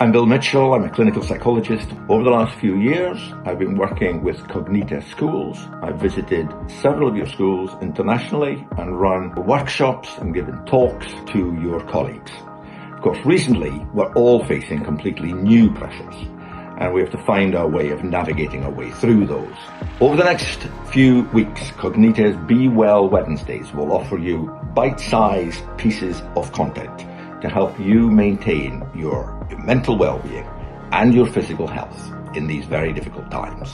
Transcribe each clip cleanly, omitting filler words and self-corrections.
I'm Bill Mitchell. I'm a clinical psychologist. Over the last few years, I've been working with Cognita schools. I've visited several of your schools internationally and run workshops and given talks to your colleagues. Of course, recently, we're all facing completely new pressures, and we have to find our way of navigating our way through those. Over the next few weeks, Cognita's Be Well Wednesdays will offer you bite-sized pieces of content to help you maintain your mental well-being and your physical health in these very difficult times.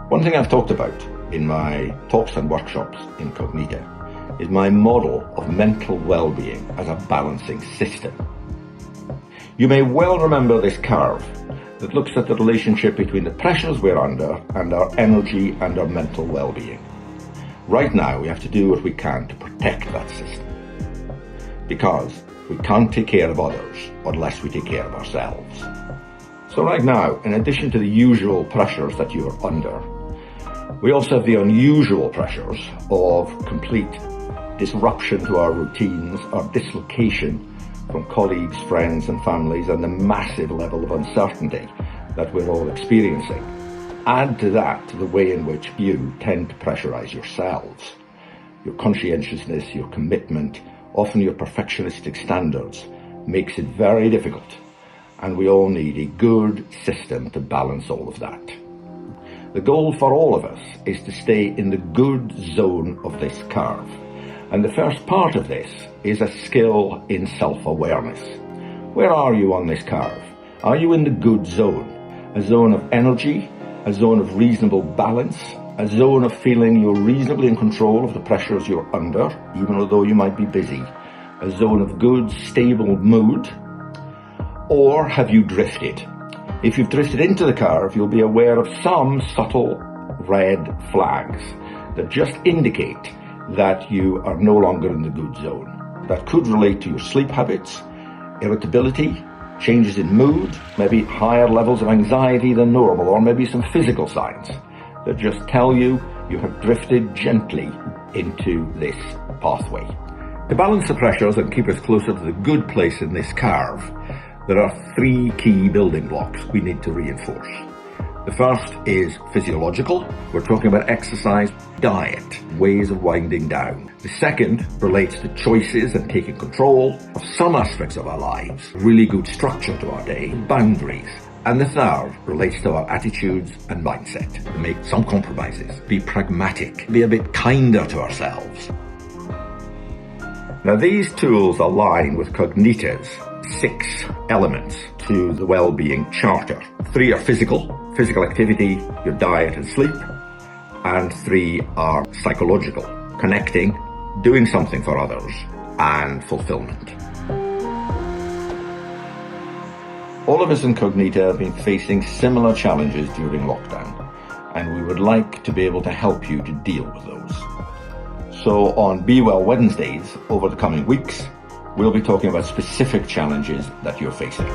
One thing I've talked about in my talks and workshops in Cognita is my model of mental well-being as a balancing system. You may well remember this curve that looks at the relationship between the pressures we're under and our energy and our mental well-being. Right now, we have to do what we can to protect that system, because we can't take care of others unless we take care of ourselves. So right now, in addition to the usual pressures that you're under, we also have the unusual pressures of complete disruption to our routines, our dislocation from colleagues, friends and families, and the massive level of uncertainty that we're all experiencing. Add to that the way in which you tend to pressurize yourselves, your conscientiousness, your commitment, often your perfectionistic standards, makes it very difficult, and we all need a good system to balance all of that. The goal for all of us is to stay in the good zone of this curve, and the first part of this is a skill in self-awareness. Where are you on this curve? Are you in the good zone? A zone of energy, a zone of reasonable balance, a zone of feeling you're reasonably in control of the pressures you're under, even although you might be busy, a zone of good, stable mood? Or have you drifted? If you've drifted into the curve, you'll be aware of some subtle red flags that just indicate that you are no longer in the good zone. That could relate to your sleep habits, irritability, changes in mood, maybe higher levels of anxiety than normal, or maybe some physical signs that just tell you you have drifted gently into this pathway. To balance the pressures and keep us closer to the good place in this curve, there are three key building blocks we need to reinforce. The first is physiological. We're talking about exercise, diet, ways of winding down. The second relates to choices and taking control of some aspects of our lives, really good structure to our day, boundaries. And the third relates to our attitudes and mindset. To make some compromises, be pragmatic, be a bit kinder to ourselves. Now, these tools align with Cognita's 6 elements to the well-being charter. 3 are physical activity, your diet and sleep, and 3 are psychological, connecting, doing something for others, and fulfillment. All of us in Cognita have been facing similar challenges during lockdown, and we would like to be able to help you to deal with those. So on Be Well Wednesdays over the coming weeks, we'll be talking about specific challenges that you're facing.